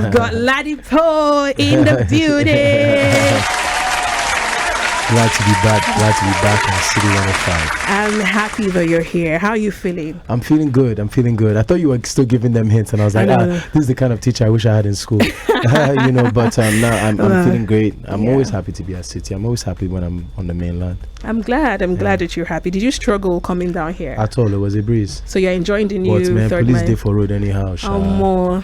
I've got Ladipoe in the building. Glad to be back on City 105. I'm happy that you're here. How are you feeling? I'm feeling good. I thought you were still giving them hints, and I was like, this is the kind of teacher I wish I had in school. But now I'm feeling great. I'm always happy to be at City. I'm always happy when I'm on the mainland. I'm glad that you're happy. Did you struggle coming down here? At all, it was a breeze. So you're enjoying the new third police day for road anyhow. No,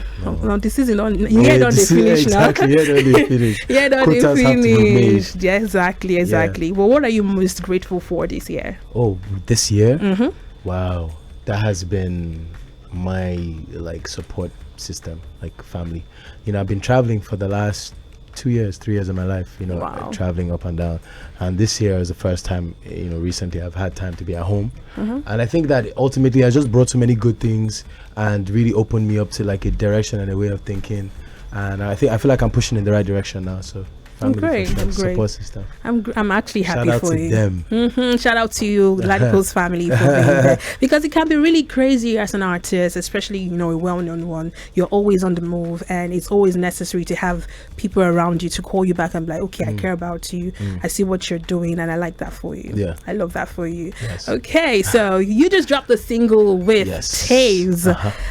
this isn't on. Yeah, don't they finish now? Exactly. Yeah, don't they finish? Yeah, don't they finish? Yeah, exactly. Yeah. Well, what are you most grateful for this year? Oh, this year? Mm-hmm. Wow, that has been my support system, family. I've been traveling for the last 3 years of my life, wow. Traveling up and down, and this year is the first time recently I've had time to be at home. And I think that ultimately has just brought so many good things and really opened me up to a direction and a way of thinking, and I feel like I'm pushing in the right direction now. So I'm great. Support system. I'm actually happy for you. Shout out to them. Shout out to you, Ladipoe's family, for being there. Because it can be really crazy as an artist, especially a well-known one. You're always on the move, and it's always necessary to have people around you to call you back and be like, okay, I care about you. I see what you're doing, and I like that for you. Yeah, I love that for you. Yes. Okay, so you just dropped a single with Tems,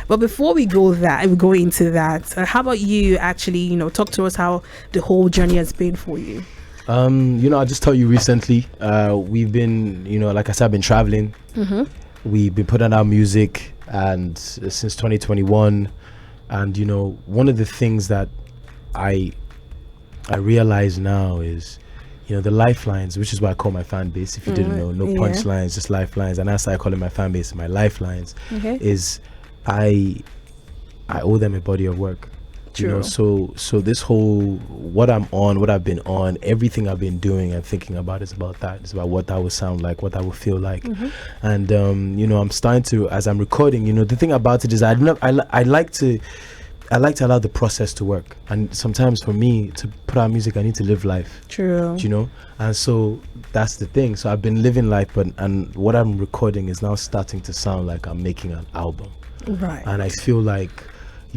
but before we go into that, how about you actually talk to us how the whole journey has been for you? I'll just tell you recently, we've been, like I said, I've been traveling. We've been putting out music, and since 2021, and one of the things that I realize now is the lifelines, which is what I call my fan base. If you didn't know, no punchlines, just lifelines, and I started calling my fan base my lifelines. Is I owe them a body of work. True. So this whole what I've been on, everything I've been doing and thinking about is about that. It's about what that will sound like, what that will feel like. And I'm starting to, as I'm recording, the thing about it is I like to allow the process to work. And sometimes for me to put out music, I need to live life. True. And so that's the thing. So I've been living life, and what I'm recording is now starting to sound like I'm making an album. Right. And I feel like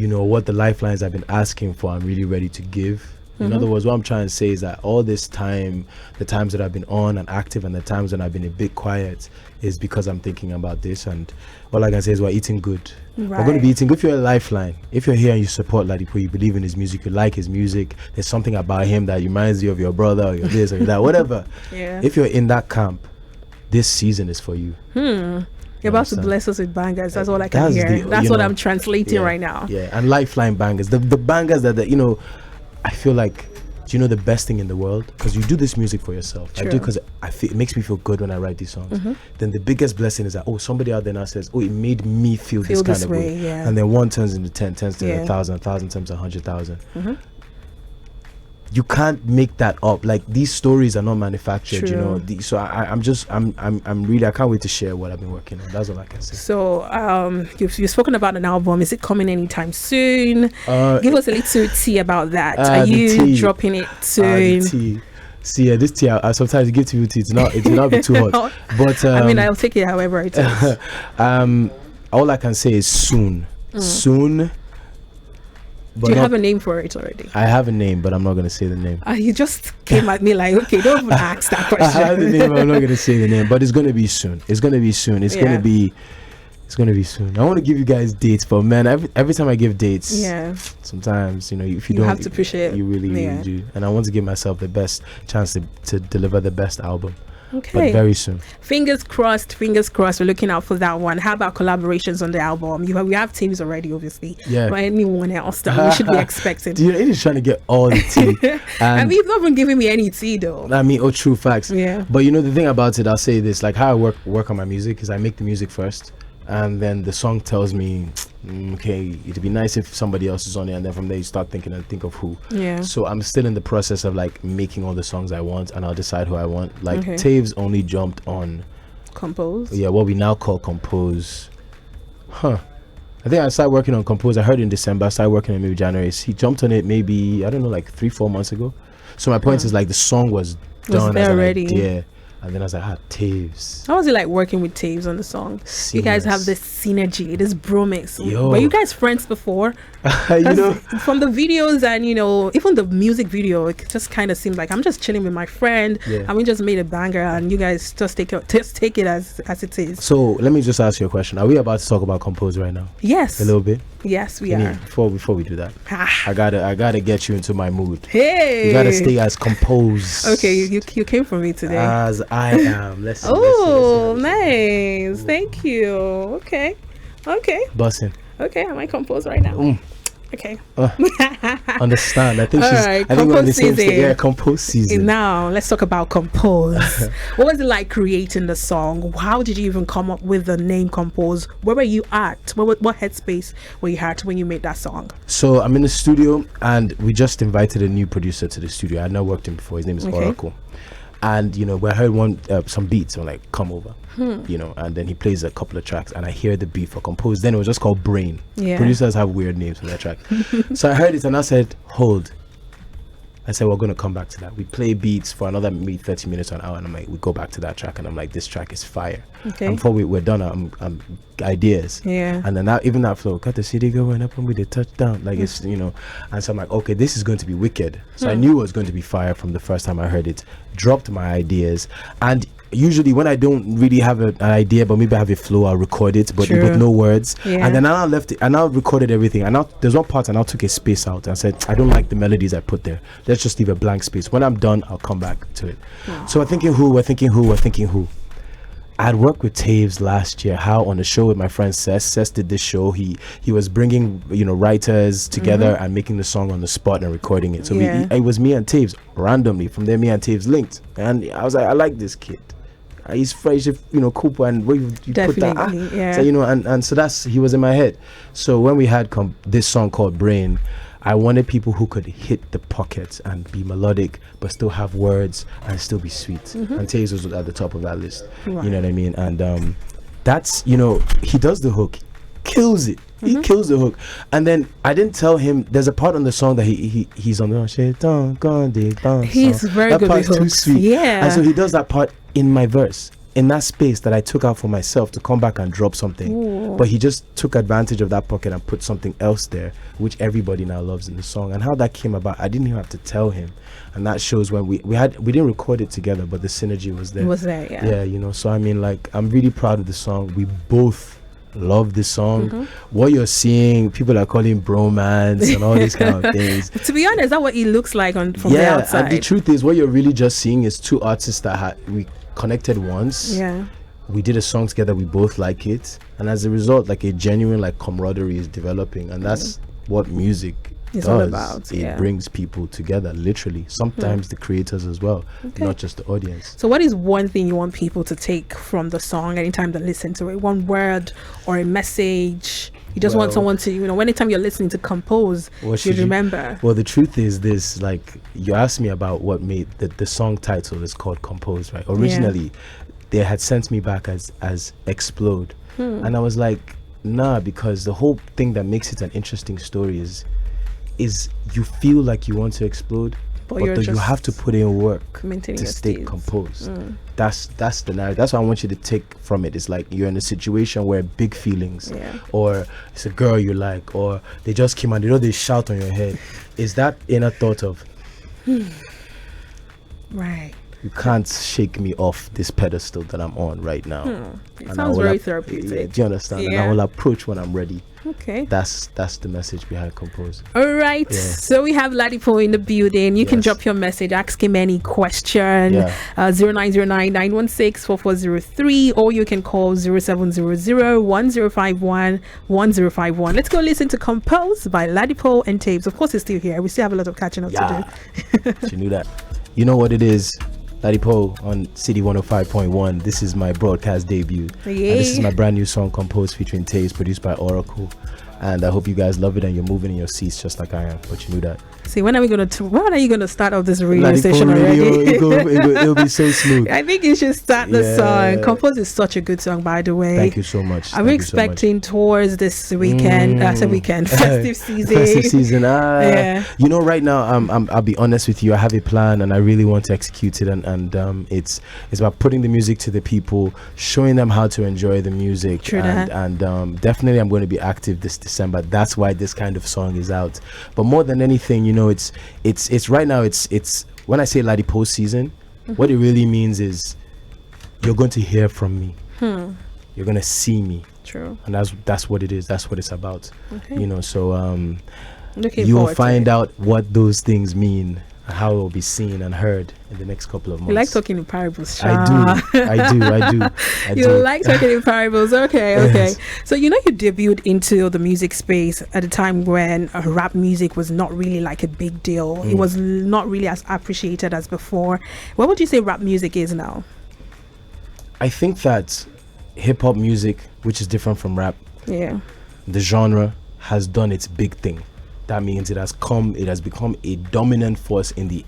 what the lifelines I've been asking for, I'm really ready to give. In other words, what I'm trying to say is that all this time, the times that I've been on and active and the times when I've been a bit quiet, is because I'm thinking about this. And all I can say is we're eating good. Right. We're going to be eating good. If you're a lifeline, if you're here and you support Ladipoe, you believe in his music, you like his music, there's something about him that reminds you of your brother or your this or your that, whatever. Yeah. If you're in that camp, this season is for you. You're about to bless us with bangers. That's all I can hear. That's what I'm translating right now. Yeah, and lifeline bangers. The bangers that I feel like, the best thing in the world? Because you do this music for yourself. True. I do because it makes me feel good when I write these songs. Then the biggest blessing is that, somebody out there now says, it made me feel this kind of way. Yeah. And then 1 turns into 10, turns to 1,000, 1,000 turns to 100,000. You can't make that up. These stories are not manufactured. True. So I'm really, I can't wait to share what I've been working on. That's all I can say. So you've spoken about an album. Is it coming anytime soon? Give us a little tea about that. Are you dropping it soon? See, this tea, sometimes you give to you tea. It will not be too hot. But I'll take it however it is. All I can say is soon. Soon. Do you have a name for it already? I have a name, but I'm not going to say the name. You just came at me like, okay, don't even ask that question. I have the name, I'm not going to say the name, but it's going to be soon. It's going to be soon. It's going to be soon. I want to give you guys dates, but man, every time I give dates, sometimes, if you don't have to push it. You really do. And I want to give myself the best chance to deliver the best album. Okay. But very soon. Fingers crossed. We're looking out for that one. How about collaborations on the album? We have Tems already, obviously. Yeah. But anyone else that we should be expecting? You're just trying to get all the tea. You've not been giving me any tea though. True facts. Yeah. But the thing about it, I'll say this, how I work on my music is I make the music first. And then the song tells me, okay, it'd be nice if somebody else is on it, and then from there you start thinking and think of who. Yeah. So I'm still in the process of making all the songs I want, and I'll decide who I want. Taves only jumped on Compose. Yeah, what we now call Compose. I think I started working on Compose. I heard in December. I started working on maybe January. He jumped on it maybe 3-4 months ago. So my point is the song was done there already. And then I was like, Tems. How was it like working with Tems on the song? Seamless. You guys have this synergy, this bromance. Yo. Were you guys friends before? You know, from the videos and, you know, even the music video, it just kind of seemed like I'm just chilling with my friend and we just made a banger and you guys just take it as it is. So let me just ask you a question. Are we about to talk about Compose right now? Yes. A little bit? Yes, we are. Before we do that, I gotta get you into my mood. Hey, you gotta stay as composed. Okay, you came for me today. As I am. Let's see. Nice. Thank you. Okay. Bussin'. Okay, am I composed right now? Okay. Understand. I think All she's. right, I think we're on the Compose same stage. season. Yeah, Compose season. Now let's talk about Compose. What was it like creating the song? How did you even come up with the name Compose? Where were you at? What headspace were you at when you made that song? So I'm in the studio, and we just invited a new producer to the studio. I had not worked him before. His name is Oracle. And you know, we heard some beats. I'm like, come over. You know, and then he plays a couple of tracks, and I hear the beat for Compose. Then it was just called Brain. Producers have weird names for their track. So I heard it and I said, hold. I said, we're going to come back to that. We play beats for another maybe 30 minutes or an hour, and I'm like, we go back to that track, and I'm like, this track is fire. And before we're done, I'm ideas. And then even that flow, cut the city going up and with the touchdown, like it's, you know. And so I'm like, okay, this is going to be wicked. So I knew it was going to be fire from the first time I heard it. Dropped my ideas, and usually when I don't really have an idea, but maybe I have a flow, I'll record it, but with no words. And then I left it, and I recorded everything. And there's one part, and I took a space out and said, I don't like the melodies I put there. Let's just leave a blank space. When I'm done, I'll come back to it. So we're thinking who. I had worked with Tems last year. How on a show with my friend Cess did this show. He was bringing, you know, writers together and making the song on the spot and recording it. So it was me and Tems randomly. From there, me and Tems linked, and I was like, I like this kid. He's fresh, you know, Cooper, and where you put that, so, you know, and so he was in my head. So when we had this song called Brain, I wanted people who could hit the pocket and be melodic, but still have words and still be sweet. And Tems was at the top of that list. You know what I mean? And that's, you know, he does the hook, kills it. He kills the hook. And then I didn't tell him, there's a part on the song that he's on the he's very that good part's with too hooks. sweet. And so he does that part in my verse, in that space that I took out for myself to come back and drop something. But he just took advantage of that pocket and put something else there, which everybody now loves in the song. And how that came about, I didn't even have to tell him. And that shows when we didn't record it together, but the synergy was there. Yeah, you know. So I mean, like, I'm really proud of the song. We both love the song. What you're seeing, people are calling bromance and all these kind of things. To be honest, that's what it looks like from the outside. And the truth is, what you're really just seeing is two artists that we connected once. We did a song together, we both like it, and as a result, like, a genuine, like, camaraderie is developing, and that's what music it's does. all about. It brings people together, literally. Sometimes the creators as well, not just the audience. So what is one thing you want people to take from the song anytime they listen to it? One word or a message? You just want someone to, you know, anytime you're listening to Compose, you remember. Well, the truth is this, like, you asked me about what made the song title is called Compose, right? Originally, they had sent me back as Explode. And I was like, nah, because the whole thing that makes it an interesting story is you feel like you want to explode, but you have to put in work to stay composed. That's the narrative. That's what I want you to take from it. It's like you're in a situation where big feelings, or it's a girl you like, or they just came and they shout on your head. Is that inner thought of right, you can't shake me off this pedestal that I'm on right now. It sounds very therapeutic. Do you understand? And I will approach when I'm ready. Okay. That's the message behind Compose. All right. So we have Ladipoe in the building. You can drop your message, ask him any question. 0909-916-4403, or you can call 0700-1051-1051. Let's go listen to Compose by Ladipoe and Tems. Of course, it's still here. We still have a lot of catching up to do. You knew that. You know what it is. Ladipoe on City 105.1. This is my broadcast debut. And this is my brand new song, Composed, featuring Tems, produced by Oracle. and I hope you guys love it and you're moving in your seats just like I am. But you knew that. See, when are you gonna start off this radio station already? It'll be so smooth. I think you should start the song. Compose is such a good song, by the way. Thank you so much. Are we expecting tours this weekend? Festive season. Festive season. Yeah. You know, right now, I'll be honest with you. I have a plan, and I really want to execute it. And it's about putting the music to the people, showing them how to enjoy the music. True that. And definitely, I'm going to be active this December. That's why this kind of song is out. But more than anything, you know, it's right now. It's when I say Ladipoe season, what it really means is you're going to hear from me. You're going to see me. True. And that's what it is. That's what it's about. Okay. You know, so Looking you'll forward to find it. out what those things mean, how it will be seen and heard in the next couple of months. You like talking in parables, Sha. I do. You like talking in parables. Okay. So you debuted into the music space at a time when rap music was not really like a big deal. It was not really as appreciated as before. What would you say rap music is now? I think that hip hop music, which is different from rap, the genre has done its big thing. That means it has become a dominant force in the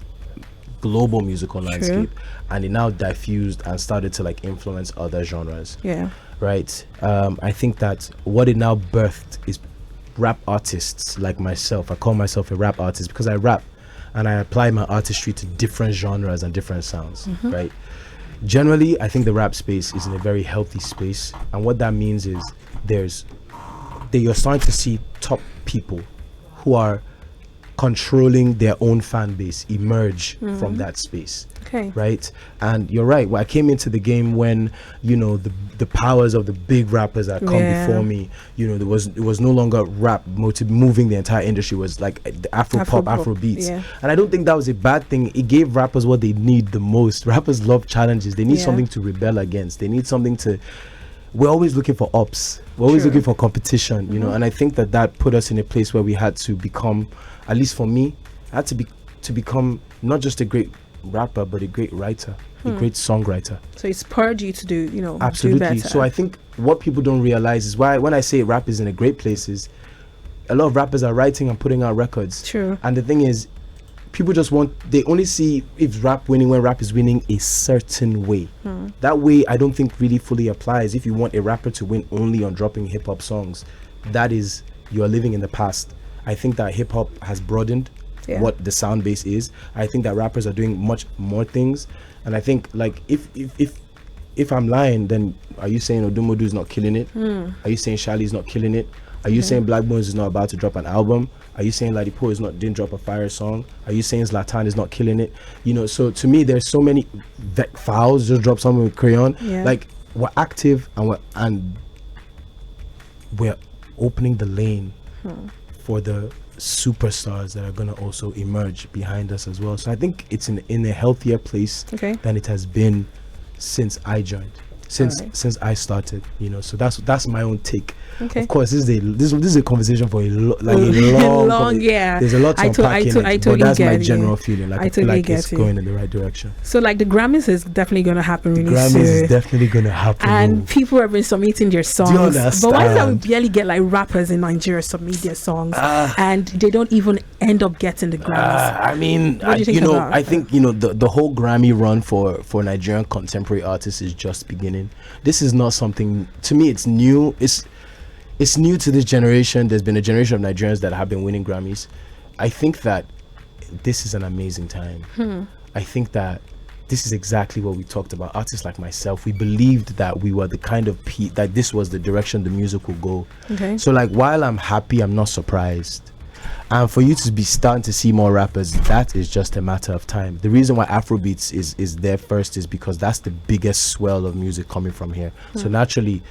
global musical landscape, and it now diffused and started to like influence other genres. Right. I think that what it now birthed is rap artists like myself. I call myself a rap artist because I rap and I apply my artistry to different genres and different sounds. Right. Generally, I think the rap space is in a very healthy space, and what that means is you're starting to see top people who are controlling their own fan base emerge from that space. Right. And you're right. Well, I came into the game when the powers of the big rappers that come before me, it was no longer rap moving the entire industry. It was like the Afro beats. And I don't think that was a bad thing. It gave rappers what they need the most. Rappers love challenges. They need something to rebel against. They need something to we're always looking for ops. We're always looking for competition, and I think that put us in a place where we had to become, at least for me, I had to become not just a great rapper, but a great writer, a great songwriter. So it's spurred you to do, absolutely. Do better. So I think what people don't realize is why when I say rap is in a great place is a lot of rappers are writing and putting out records. True. And the thing is, people they only see if rap winning when rap is winning a certain way. That way I don't think really fully applies. If you want a rapper to win only on dropping hip-hop songs, that is, you are living in the past. I think that hip-hop has broadened what the sound base is. I think that rappers are doing much more things, and I think like if I'm lying, then are you saying Odumodu is not killing it? Are you saying Shali is not killing it? Are you saying Black Bones is not about to drop an album? Are you saying Ladipoe didn't drop a fire song? Are you saying Zlatan is not killing it? So to me, there's so many. Fouls just dropped something with Crayon. Like we're active and we're opening the lane for the superstars that are gonna also emerge behind us as well. So I think it's in a healthier place than it has been since I joined. Since I started, so that's my own take. Of course, this is a conversation for a long there's a lot to unpack in it, but that's my general feeling. Like I feel like it's going in the right direction. So like the Grammys is definitely going to happen really soon. The Grammys is definitely going to happen. And people have been submitting their songs. Do you understand? But why is that we barely get like rappers in Nigeria submit their songs and they don't even end up getting the Grammys? I mean, I think the whole Grammy run for Nigerian contemporary artists is just beginning. This is not something, to me, it's new. It's new to this generation. There's been a generation of Nigerians that have been winning Grammys. I think that this is an amazing time. I think that this is exactly what we talked about. Artists like myself, we believed that we were the kind of that this was the direction the music will go. So like, while I'm happy, I'm not surprised. And for you to be starting to see more rappers, that is just a matter of time. The reason why Afrobeats is there first is because that's the biggest swell of music coming from here. So naturally,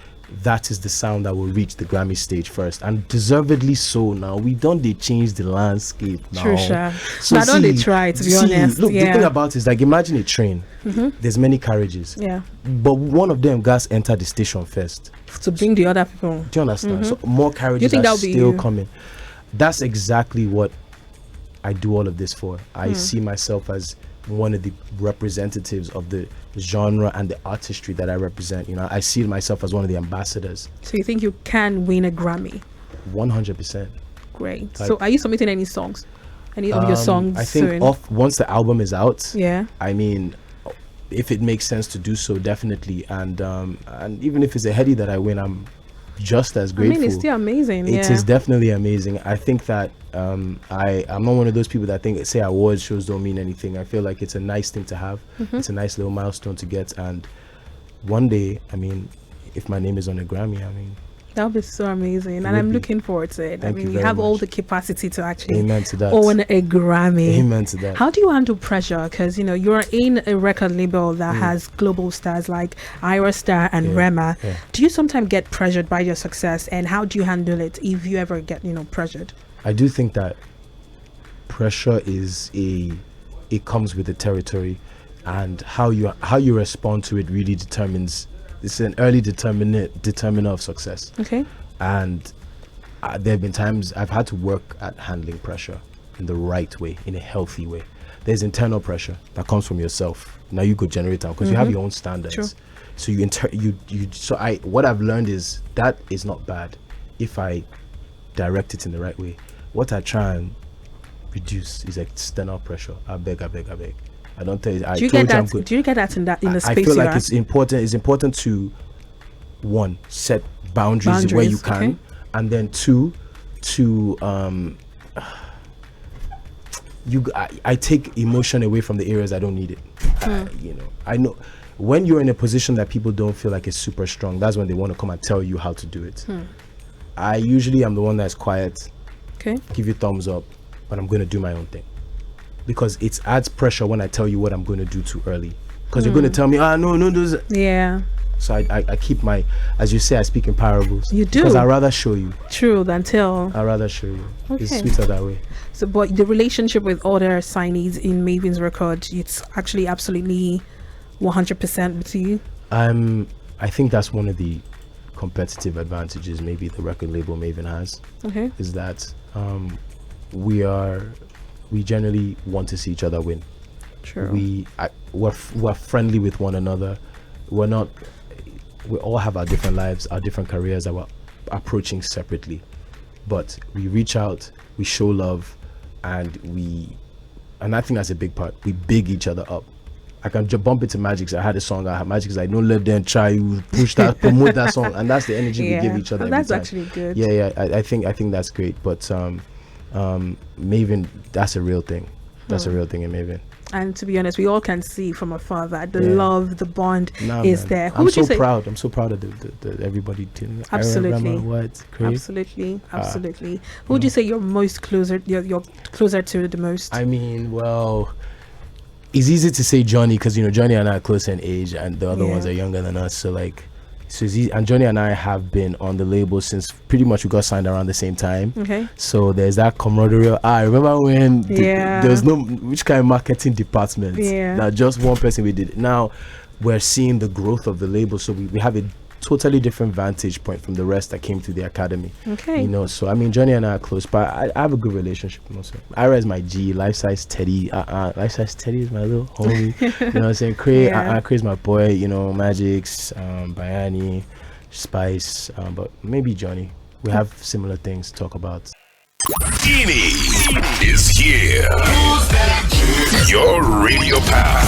that is the sound that will reach the Grammy stage first, and deservedly so. Now they change the landscape now. True, sure. So I don't try, to be honest. Look, the thing about it is, like, imagine a train. There's many carriages. But one of them gas enter the station first to bring the other people. Do you understand? So more carriages are still coming. That's exactly what I do all of this for. I see myself as one of the representatives of the genre and the artistry that I represent. I see myself as one of the ambassadors. So you think you can win a Grammy? 100%. Great. Like, so are you submitting any songs? Any of your songs? I think once the album is out. Yeah. I mean, if it makes sense to do so, definitely. And even if it's a heady that I win, I'm just as grateful. I mean, it's still amazing. It is definitely amazing. I think that I'm not one of those people that say awards shows don't mean anything. I feel like it's a nice thing to have. It's a nice little milestone to get. And one day, I mean, if my name is on a Grammy, I mean, that would be so amazing, and I'm looking forward to it. Thank you you very have all much. the capacity to actually Amen to that. own a Grammy. Amen to that. How do you handle pressure? Because you're in a record label that has global stars like Ayra Star and Rema. Yeah. Do you sometimes get pressured by your success, and how do you handle it if you ever get pressured? I do think that pressure it comes with the territory, and how you respond to it really determines. It's an early determiner of success. Okay. And there have been times I've had to work at handling pressure in the right way, in a healthy way. There's internal pressure that comes from yourself. Now you could generate that because you have your own standards. True. So what I've learned is that is not bad if I direct it in the right way. What I try and reduce is external pressure. I beg. I don't tell you. Do you get that in the space? I feel like it's important. It's important to, one, set boundaries where you can, okay. and then two, to I take emotion away from the areas I don't need it. I know when you're in a position that people don't feel like it's super strong. That's when they want to come and tell you how to do it. I usually am the one that's quiet. Okay. Give you thumbs up, but I'm going to do my own thing. Because it adds pressure when I tell you what I'm going to do too early. Because you're going to tell me, no, those. Yeah. So I keep as you say, I speak in parables. You do. Because I'd rather show you. True than tell. I'd rather show you. Okay. It's sweeter that way. So, but the relationship with other signees in Maven's record, it's actually absolutely 100% with you. I think that's one of the competitive advantages maybe the record label Maven has. Okay. Is that we generally want to see each other win. True. We're friendly with one another. We all have our different lives, our different careers that we're approaching separately, but we reach out, we show love, and I think that's a big part. We big each other up. I can bump into Magic. I had a song. I have Magic. I don't let them try push that, promote that song, and that's the energy we give each other. That's actually good. Yeah. I think that's great. But Maven, that's a real thing. That's a real thing in Maven. And to be honest, we all can see from afar that the love, the bond is there. I'm so proud. I'm so proud of the everybody. Absolutely. Ayra, Absolutely. Who would you say you're most closer? You're closer to the most. I mean, well, it's easy to say Johnny because Johnny and I are close in age, and the other ones are younger than us. So it's easy. And Johnny and I have been on the label since pretty much we got signed around the same time. Okay. So there's that camaraderie. I remember when there was no which kind of marketing department. Yeah. That just one person we did. Now we're seeing the growth of the label, so we have a totally different vantage point from the rest that came to the academy. Okay. So I mean, Johnny and I are close, but I have a good relationship also. Ayra is my G, life size Teddy. Life size Teddy is my little homie. You know what I'm saying? Cray is my boy. Magic's, Bayani, Spice, but maybe Johnny. We have similar things to talk about. Genie is here. Your radio pal.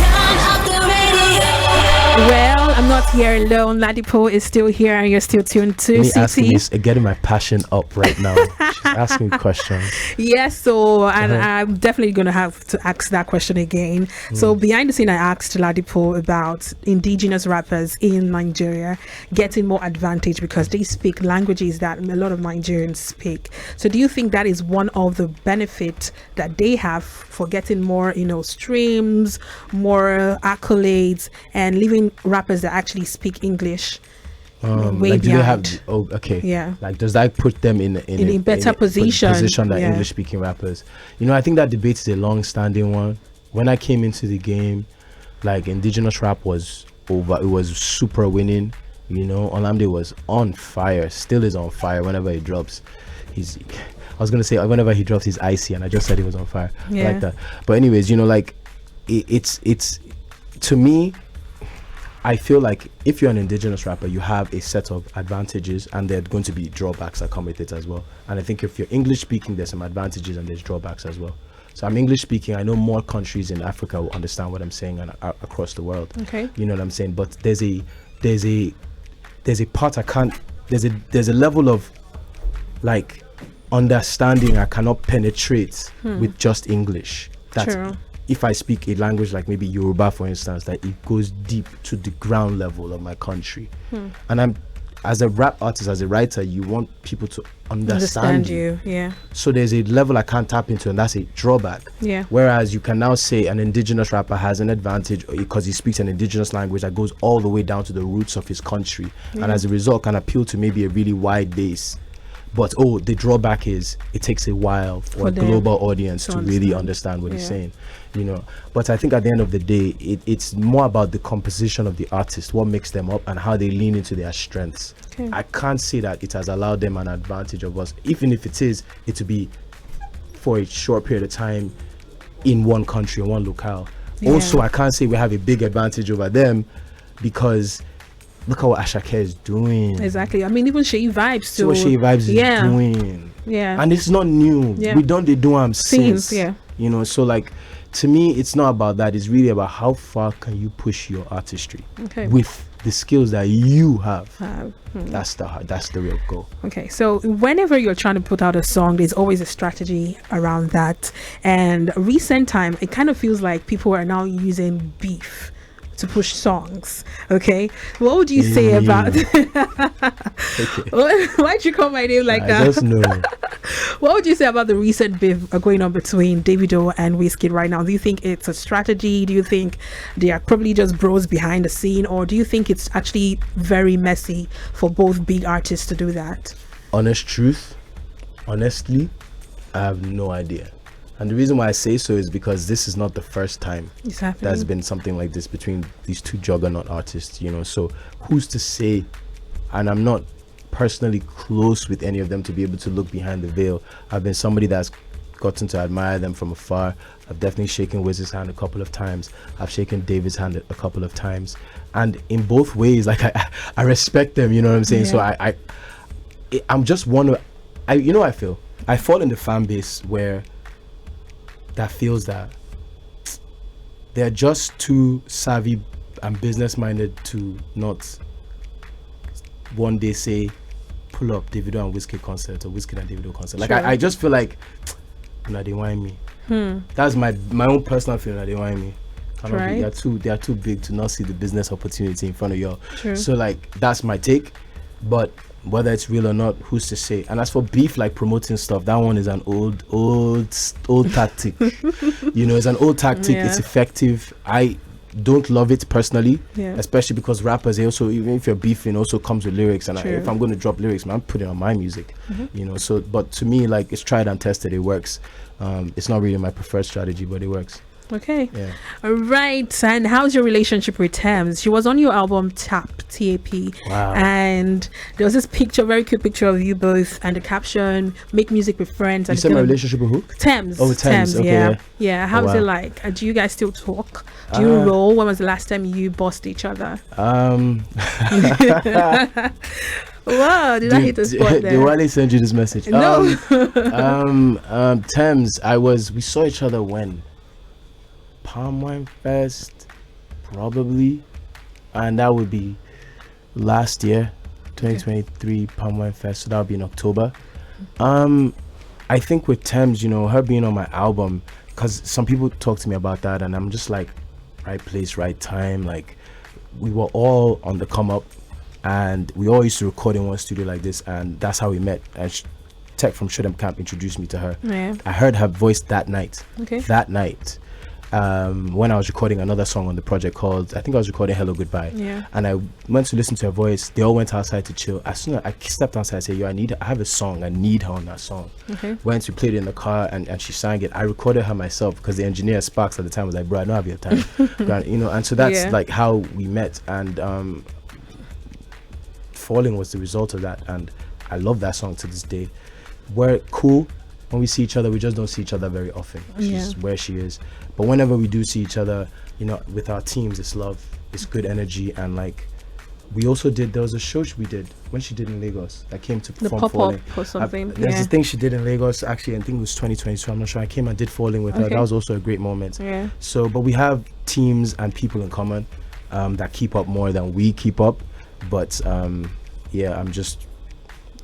Well, I'm not here alone. Ladipoe is still here, and you're still tuned to CT. Getting my passion up right now. She's asking me questions. Yes, so and I'm definitely going to have to ask that question again. So behind the scene, I asked Ladipoe about indigenous rappers in Nigeria getting more advantage because they speak languages that a lot of Nigerians speak. So do you think that is one of the benefits that they have for getting more, streams, more accolades, and leaving rappers that actually speak English way behind? Yeah. Does that put them in a better position than English speaking rappers? I think that debate is a long standing one. When I came into the game, indigenous rap was over. It was super winning. Olamide was on fire, still is on fire whenever he drops. I was gonna say whenever he drops, he's icy, and I just said he was on fire. Like that. But anyways, it's to me, I feel like if you're an indigenous rapper, you have a set of advantages, and there are going to be drawbacks that come with it as well. And I think if you're English speaking, there's some advantages and there's drawbacks as well. So I'm English speaking. I know more countries in Africa will understand what I'm saying, and across the world. Okay. You know what I'm saying? But there's a part I can't. There's a level of like understanding I cannot penetrate with just English. That's True. if I speak a language like maybe Yoruba, for instance, that it goes deep to the ground level of my country. And I'm, as a rap artist, as a writer, you want people to understand you. Yeah. So there's a level I can't tap into, and that's a drawback. Yeah. Whereas you can now say an indigenous rapper has an advantage because he speaks an indigenous language that goes all the way down to the roots of his country, and as a result can appeal to maybe a really wide base. But the drawback is it takes a while for a global audience to really understand what he's saying, you know. But I think at the end of the day, it's more about the composition of the artist, what makes them up, and how they lean into their strengths. Okay. I can't say that it has allowed them an advantage of us, even if it will be for a short period of time in one country, in one locale. Also, I can't say we have a big advantage over them, because look at what Ashake is doing. Exactly. I mean, even Shea Vibes too. See what Shea Vibes is doing. Yeah. And it's not new. Yeah. We don't do them since. Yeah. You know, so like, to me, it's not about that. It's really about how far can you push your artistry with the skills that you have. That's the real goal. Okay, so whenever you're trying to put out a song, there's always a strategy around that. And recent time, it kind of feels like people are now using beef to push songs. Okay, what would you say about why'd you call my name like that? I just know. What would you say about the recent beef going on between Davido and Wizkid right now? Do you think it's a strategy? Do you think they are probably just bros behind the scene, or do you think it's actually very messy for both big artists to do that? Honestly, I have no idea. And the reason why I say so is because this is not the first time there's been something like this between these two juggernaut artists, you know. So who's to say? And I'm not personally close with any of them to be able to look behind the veil. I've been somebody that's gotten to admire them from afar. I've definitely shaken Wiz's hand a couple of times. I've shaken David's hand a couple of times. And in both ways, like I respect them, you know what I'm saying? Yeah. So I'm just one. You know, I fall in the fan base where that feels that they're just too savvy and business minded to not one day say pull up Davido and Wizkid concert or Wizkid and Davido concert. Like I just feel like they whine me. That's my own personal feeling. They whine me. They are too big to not see the business opportunity in front of y'all. So like that's my take. But whether it's real or not, who's to say? And as for beef, like promoting stuff, that one is an old tactic. You know, it's an old tactic. It's effective. I don't love it personally, especially because rappers, they also, even if you're beefing, also comes with lyrics. And if I'm going to drop lyrics, man, I'm putting it on my music. You know, so but to me, like, it's tried and tested. It works. It's not really my preferred strategy, but it works. Okay. Yeah. All right. And how's your relationship with Tems? She was on your album TAP. Wow. And there was this picture, very cute picture of you both, and the caption, "Make music with friends." You said my relationship with who? Tems. Oh, Tems. Okay, yeah. How's it like? Do you guys still talk? Do you roll? When was the last time you bossed each other? Wow, did I hit the spot there? Did Wale send you this message? No. Tems, we saw each other when? Palm Wine Fest, probably, and that would be last year, 2023 Palm Wine Fest, so that would be in October. I think with Tems, you know, her being on my album, because some people talk to me about that, and I'm just like, right place, right time. Like, we were all on the come up, and we all used to record in one studio like this, and that's how we met. And Tech from Shredem Camp introduced me to her. I heard her voice that night. That night. When I was recording another song on the project called, I think I was recording Hello Goodbye, and I went to listen to her voice. They all went outside to chill. As soon as I stepped outside, I said, yo, I have a song, I need her on that song. Went to play it in the car, and she sang it. I recorded her myself because the engineer Sparks at the time was like, bro, I don't have your time. You know, and so that's like how we met, and Falling was the result of that, and I love that song to this day. We're cool. when we see each other, we just don't see each other very often. She's where she is. But whenever we do see each other, you know, with our teams, it's love, it's good energy. And like, we also there was a show we did when she did in Lagos. I came to perform the Falling. pop-up or something. There's this thing she did in Lagos, actually, I think it was 2022, I'm not sure. I came and did Falling with her. That was also a great moment. Yeah. So, but we have teams and people in common that keep up more than we keep up. But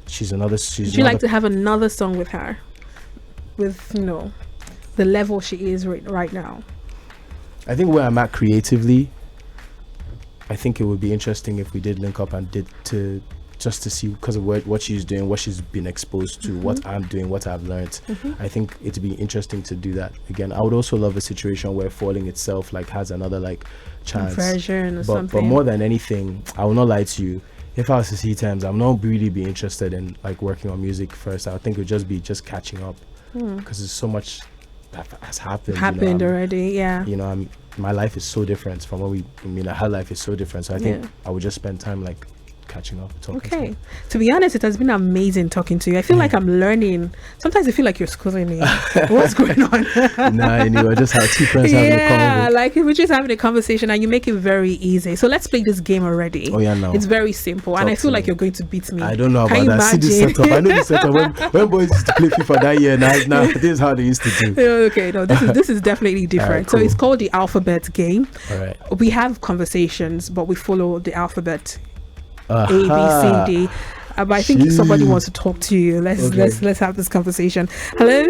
she's another. Would you like to have another song with her? With, you know, the level she is right now? I think where I'm at creatively, I think it would be interesting if we did link up and just to see, because of what she's doing, what she's been exposed to, what I'm doing, what I've learned. I think it'd be interesting to do that again. I would also love a situation where Falling itself like has another like chance version or something. But more than anything, I will not lie to you, if I was to see Tems, I'm not really be interested in like working on music first. I think it would just be catching up, because there's so much that has happened already. You know, my life is so different from her life is so different. So I think I would just spend time like catching up, talking. To be honest, it has been amazing talking to you. I feel like I'm learning. Sometimes I feel like you're schooling me. What's going on? I just had two friends having a conversation. Like we're just having a conversation and you make it very easy. So let's play this game already. No. It's very simple. And I feel like you're going to beat me. I don't know about that. See this setup. I know the setup. When boys used to play FIFA that year, now this is how they used to do. Okay, no, this is definitely different. Right, cool. So it's called the alphabet game. All right. We have conversations, but we follow the alphabet. A, B, C, D. But I think somebody wants to talk to you. Let's have this conversation. Hello.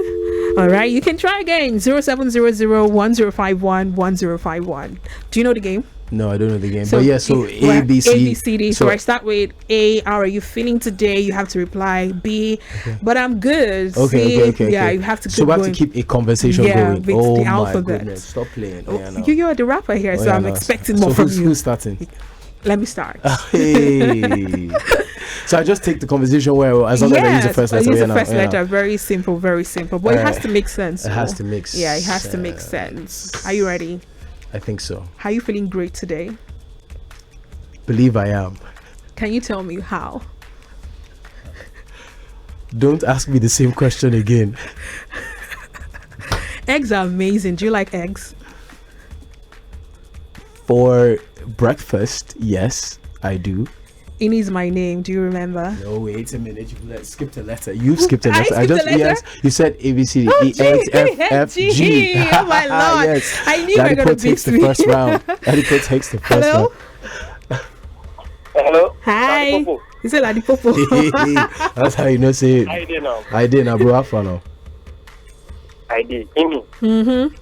All right, you can try again. 0700-1051-1051. Do you know the game? No, I don't know the game. So A, B, C, D. So I start with A. How are you feeling today? You have to reply B. But I'm good. Okay. Yeah, you have to. So we have to keep a conversation going. With the alphabet. Goodness. Stop playing. You're the rapper here, so I'm expecting more from you. Who's starting? Let me start. Hey. So I just take the conversation where, as long as I use the first letter. Use the first letter. Very simple. But it has to make sense. It has to make sense. Yeah, it has to make sense. Are you ready? I think so. Are you feeling great today? Believe I am. Can you tell me how? Don't ask me the same question again. Eggs are amazing. Do you like eggs? For breakfast, yes, I do. Ini is my name. Do you remember? No, wait a minute. You skipped a letter. You've skipped a letter. Yes. You said A, B, C, D, E, X, F, F, G. Oh my lord! Yes. I knew you were going to beat me. Ladipoe takes the first round. Hello. Hi. You said Ladipoe. That's how you know. Say it. I did now, bro. Have fun now. I did. Amy. You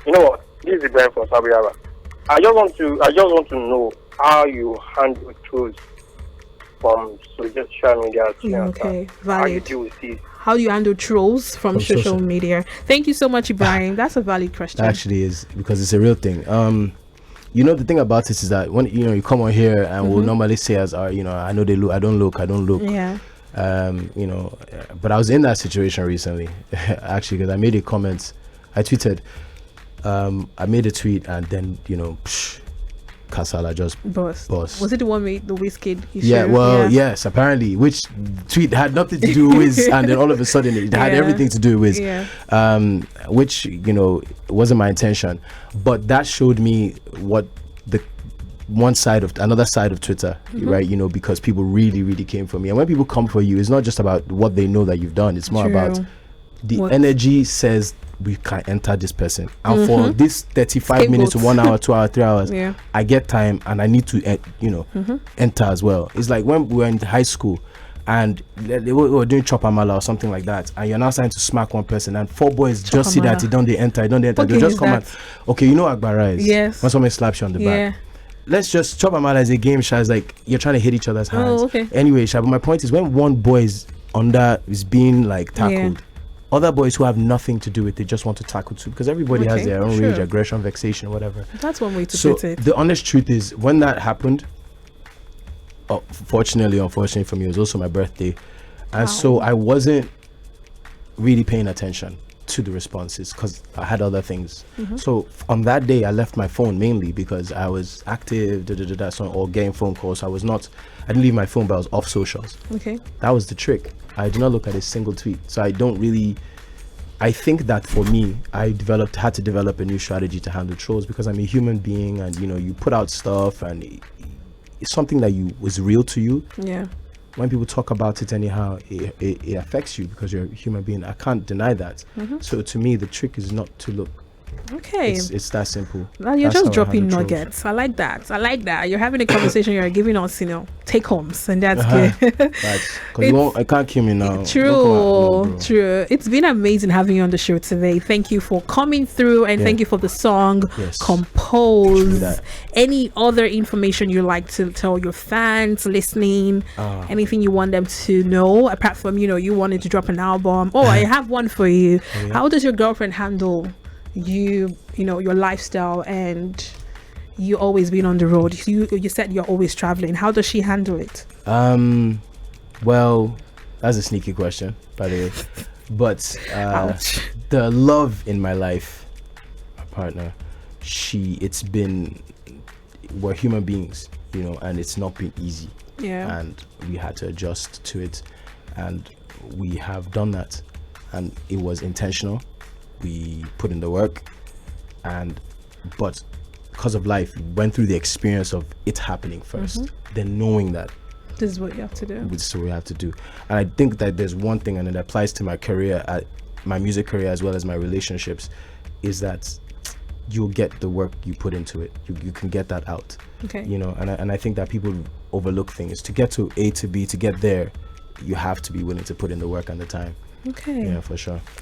know what? This is Ibrahim from Sabiara. I just want to know how you handle trolls from social media. Okay, valid. How you deal with it. How do you handle trolls from social media? Thank you so much, Ibrahim. That's a valid question. That actually is, because it's a real thing. You know, the thing about it is that when you come on here and we'll normally say as our, I know they look, I don't look. Yeah. But I was in that situation recently, actually, because I made a comment. I tweeted. I made a tweet and then Kasala just boss. Was it the one with the Wizkid issue? Yes, apparently, which tweet had nothing to do with Wiz, and then all of a sudden it had everything to do with which wasn't my intention, but that showed me what the another side of Twitter, right? Because people really, really came for me, and when people come for you, it's not just about what they know that you've done. It's more about the energy says we can enter this person, and for this 35 minutes to 1 hour, 2 hours, 3 hours, I get time and I need to enter as well. It's like when we were in high school and they were doing chop amala or something like that, and you're now starting to smack one person and 4 boys just see that they enter, they'll just come and Agbara is when someone slaps you on the back. Let's just chop amala as a game. It's like you're trying to hit each other's hands. Anyway, but my point is, when one boy is being like tackled, other boys who have nothing to do with it just want to tackle too, because everybody has their own rage, aggression, vexation, whatever. That's one way to put it. The honest truth is, when that happened, unfortunately for me, it was also my birthday, and so I wasn't really paying attention to the responses because I had other things. So on that day, I left my phone mainly because I was active, or getting phone calls. I didn't leave my phone, but I was off socials. Okay. That was the trick. I did not look at a single tweet. So I think that for me, I had to develop a new strategy to handle trolls because I'm a human being, and you put out stuff and it's something that was real to you. Yeah. When people talk about it anyhow, it affects you because you're a human being. I can't deny that. So to me, the trick is not to look. Okay. It's that simple. Well, you're That's just how I dropping handle nuggets. I like that. You're having a conversation. You're giving us, take homes, and that's good. Right. Because I can't kill me now. True. It's been amazing having you on the show today. Thank you for coming through, and thank you for the song Compose. Any other information you like to tell your fans listening? Anything you want them to know apart from you wanted to drop an album? I have one for you. How does your girlfriend handle your lifestyle and you always being on the road? You said you're always traveling. How does she handle it? Well, that's a sneaky question, by the way. But the love in my life, my partner, we're human beings, and it's not been easy. Yeah. And we had to adjust to it, and we have done that, and it was intentional. We put in the work, but because of life, we went through the experience of it happening first, then knowing that this is what you have to do. This is what we have to do. And I think that there's one thing, and it applies to my career, my music career, as well as my relationships, is that you'll get the work you put into it. You can get that out. Okay. And I think that people overlook things. To get to A to B, to get there, you have to be willing to put in the work and the time. Okay. Yeah, for sure.